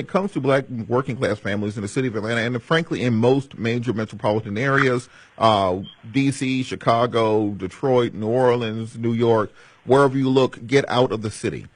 comes to black working class families in the city of Atlanta, and frankly in most major metropolitan areas, D.C., Chicago, Detroit, New Orleans, New York, wherever you look, get out of the city.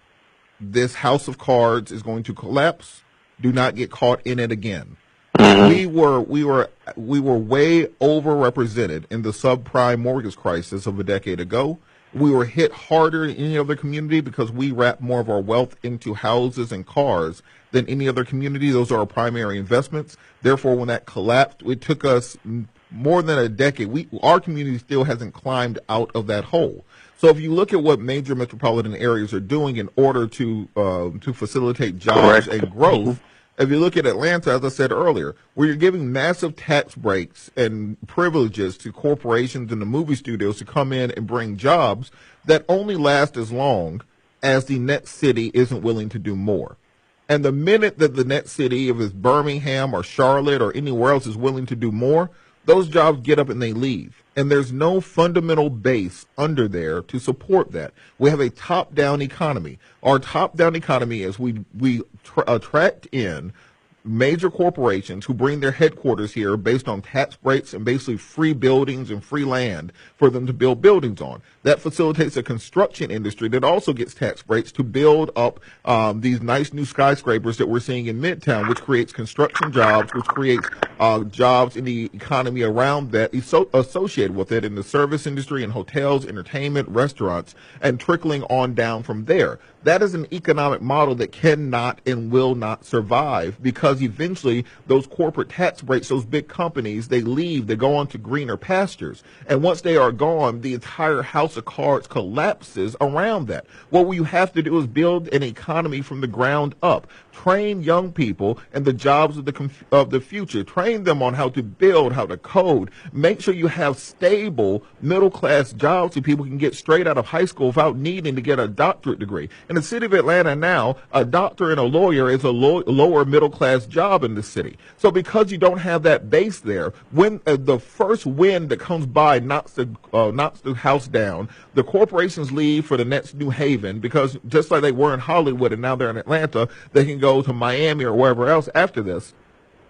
This house of cards is going to collapse. Do not get caught in it again. We were way overrepresented in the subprime mortgage crisis of a decade ago. We were hit harder than any other community because we wrapped more of our wealth into houses and cars than any other community. Those are our primary investments. Therefore, when that collapsed, it took us more than a decade. Our community still hasn't climbed out of that hole. So if you look at what major metropolitan areas are doing in order to facilitate jobs and growth, if you look at Atlanta, as I said earlier, where you're giving massive tax breaks and privileges to corporations and the movie studios to come in and bring jobs that only last as long as the next city isn't willing to do more. And the minute that the next city, if it's Birmingham or Charlotte or anywhere else, is willing to do more, those jobs get up and they leave. And there's no fundamental base under there to support that. We have a top-down economy. Our top-down economy is we attract in major corporations who bring their headquarters here based on tax breaks and basically free buildings and free land for them to build buildings on. That facilitates a construction industry that also gets tax breaks to build up these nice new skyscrapers that we're seeing in Midtown, which creates construction jobs, which creates jobs in the economy around that associated with it in the service industry and hotels, entertainment, restaurants, and trickling on down from there. That is an economic model that cannot and will not survive because eventually those corporate tax breaks, those big companies, they leave, they go on to greener pastures. And once they are gone, the entire house of cards collapses around that. What you have to do is build an economy from the ground up. Train young people in the jobs of the future. Train them on how to build, how to code. Make sure you have stable middle-class jobs so people can get straight out of high school without needing to get a doctorate degree. In the city of Atlanta now, a doctor and a lawyer is a lower middle-class job in the city. So because you don't have that base there, when the first wind that comes by knocks the house down, the corporations leave for the next New Haven because just like they were in Hollywood and now they're in Atlanta, they can go to Miami or wherever else after this.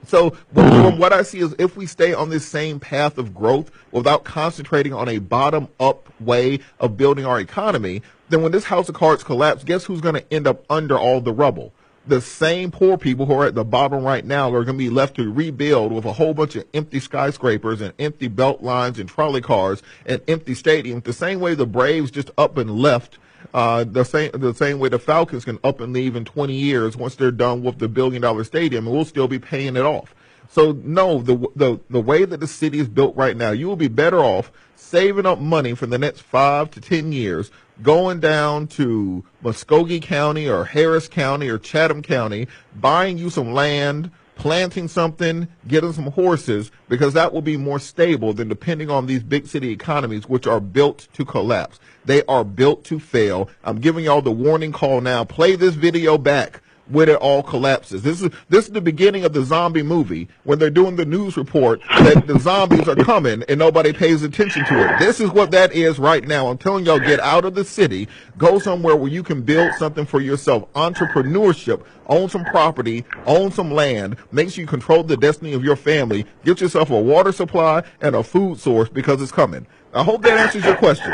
So from what I see is if we stay on this same path of growth without concentrating on a bottom-up way of building our economy, then when this house of cards collapse, guess who's going to end up under all the rubble? The same poor people who are at the bottom right now are going to be left to rebuild with a whole bunch of empty skyscrapers and empty belt lines and trolley cars and empty stadiums, the same way the Braves just up and left. The same way the Falcons can up and leave in 20 years once they're done with the billion-dollar stadium, and we'll still be paying it off. So no, the way that the city is built right now, you will be better off saving up money for the next 5 to 10 years, going down to Muskogee County or Harris County or Chatham County, buying you some land, planting something, getting some horses, because that will be more stable than depending on these big city economies, which are built to collapse. They are built to fail. I'm giving y'all the warning call now. Play this video back when it all collapses. This is the beginning of the zombie movie when they're doing the news report that the zombies are coming and nobody pays attention to it. This is what that is right now. I'm telling y'all, get out of the city, go somewhere where you can build something for yourself. Entrepreneurship, own some property, own some land, make sure you control the destiny of your family, get yourself a water supply and a food source because it's coming. I hope that answers your question.